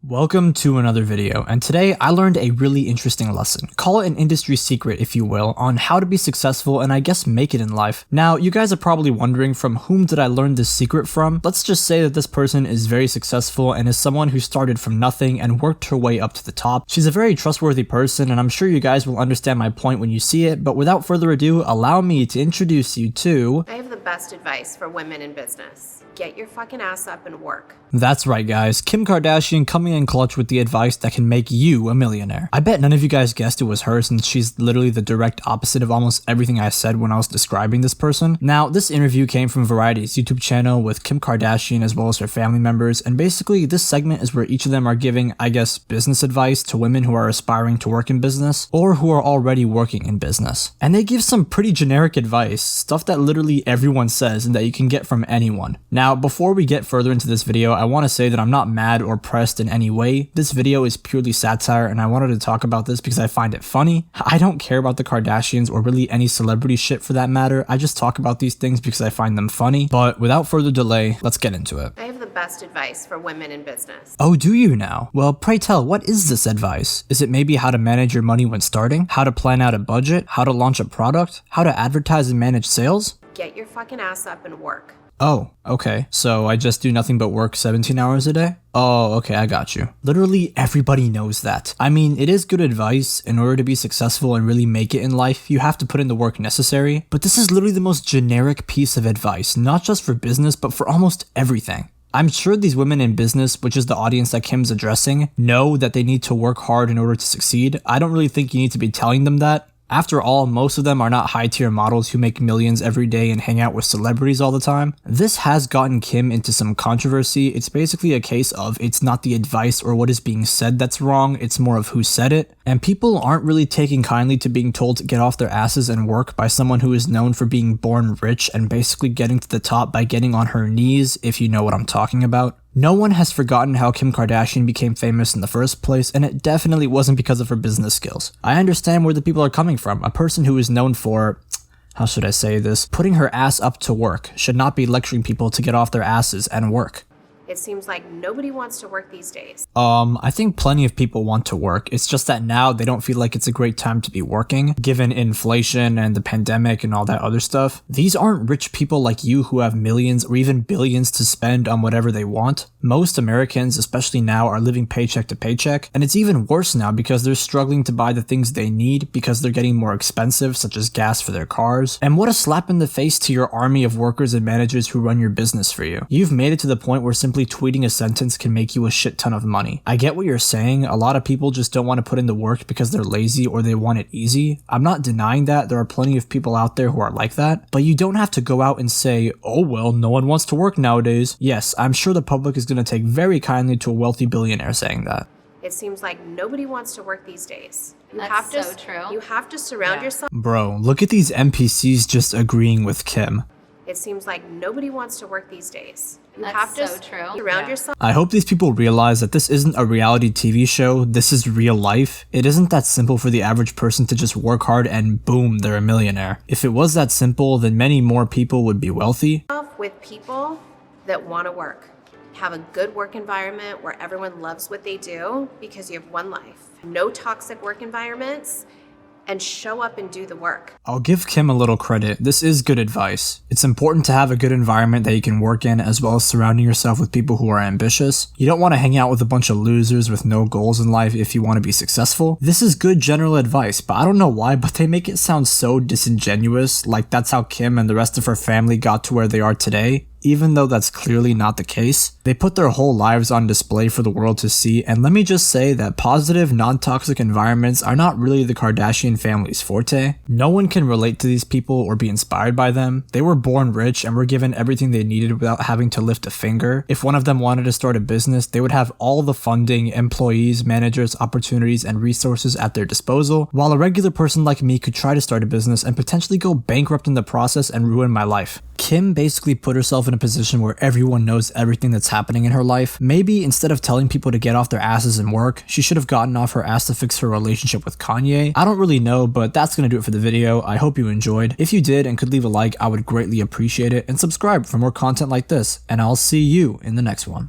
Welcome to another video, and today I learned a really interesting lesson. Call it an industry secret if you will, on how to be successful and I guess make it in life. Now, you guys are probably wondering from whom did I learn this secret from? Let's just say that this person is very successful and is someone who started from nothing and worked her way up to the top. She's a very trustworthy person and I'm sure you guys will understand my point when you see it, but without further ado, allow me to introduce you to... I have the best advice for women in business. Get your fucking ass up and work. That's right guys, Kim Kardashian coming in clutch with the advice that can make you a millionaire. I bet none of you guys guessed it was her since she's literally the direct opposite of almost everything I said when I was describing this person. Now, this interview came from Variety's YouTube channel with Kim Kardashian as well as her family members, and basically this segment is where each of them are giving, I guess, business advice to women who are aspiring to work in business or who are already working in business. And they give some pretty generic advice, stuff that literally everyone says and that you can get from anyone. Now, before we get further into this video, I want to say that I'm not mad or pressed in any way. This video is purely satire and I wanted to talk about this because I find it funny. I don't care about the Kardashians or really any celebrity shit for that matter. I just talk about these things because I find them funny. But without further delay, let's get into it. I have the best advice for women in business. Oh, do you now? Well, pray tell, what is this advice? Is it maybe how to manage your money when starting? How to plan out a budget? How to launch a product? How to advertise and manage sales? Get your fucking ass up and work. Oh, okay. So I just do nothing but work 17 hours a day? Oh, okay, I got you. Literally everybody knows that. I mean, it is good advice. In order to be successful and really make it in life, you have to put in the work necessary. But this is literally the most generic piece of advice, not just for business, but for almost everything. I'm sure these women in business, which is the audience that Kim's addressing, know that they need to work hard in order to succeed. I don't really think you need to be telling them that. After all, most of them are not high-tier models who make millions every day and hang out with celebrities all the time. This has gotten Kim into some controversy. It's basically a case of it's not the advice or what is being said that's wrong, it's more of who said it. And people aren't really taking kindly to being told to get off their asses and work by someone who is known for being born rich and basically getting to the top by getting on her knees, if you know what I'm talking about. No one has forgotten how Kim Kardashian became famous in the first place, and it definitely wasn't because of her business skills. I understand where the people are coming from. A person who is known for, how should I say this, putting her ass up to work should not be lecturing people to get off their asses and work. It seems like nobody wants to work these days. I think plenty of people want to work. It's just that now they don't feel like it's a great time to be working, given inflation and the pandemic and all that other stuff. These aren't rich people like you who have millions or even billions to spend on whatever they want. Most Americans, especially now, are living paycheck to paycheck, and it's even worse now because they're struggling to buy the things they need because they're getting more expensive, such as gas for their cars. And what a slap in the face to your army of workers and managers who run your business for you. You've made it to the point where simply tweeting a sentence can make you a shit ton of money. I get what you're saying. A lot of people just don't want to put in the work because they're lazy or they want it easy. I'm not denying that. There are plenty of people out there who are like that, but you don't have to go out and say, oh well, no one wants to work nowadays. Yes, I'm sure the public is going to take very kindly to a wealthy billionaire saying that. It seems like nobody wants to work these days. That's so true. You have to surround yourself. Bro, look at these NPCs just agreeing with Kim. It seems like nobody wants to work these days. You That's have to so true. surround yourself. I hope these people realize that this isn't a reality TV show, this is real life. It isn't that simple for the average person to just work hard and boom, they're a millionaire. If it was that simple, then many more people would be wealthy. With people that want to work. Have a good work environment where everyone loves what they do because you have one life. No toxic work environments. And show up and do the work. I'll give Kim a little credit. This is good advice. It's important to have a good environment that you can work in as well as surrounding yourself with people who are ambitious. You don't want to hang out with a bunch of losers with no goals in life if you want to be successful. This is good general advice, but I don't know why, but they make it sound so disingenuous, like that's how Kim and the rest of her family got to where they are today. Even though that's clearly not the case. They put their whole lives on display for the world to see, and let me just say that positive, non-toxic environments are not really the Kardashian family's forte. No one can relate to these people or be inspired by them. They were born rich and were given everything they needed without having to lift a finger. If one of them wanted to start a business, they would have all the funding, employees, managers, opportunities, and resources at their disposal, while a regular person like me could try to start a business and potentially go bankrupt in the process and ruin my life. Kim basically put herself in a position where everyone knows everything that's happening in her life. Maybe instead of telling people to get off their asses and work, she should have gotten off her ass to fix her relationship with Kanye. I don't really know, but that's gonna do it for the video. I hope you enjoyed. If you did and could leave a like, I would greatly appreciate it, and subscribe for more content like this, and I'll see you in the next one.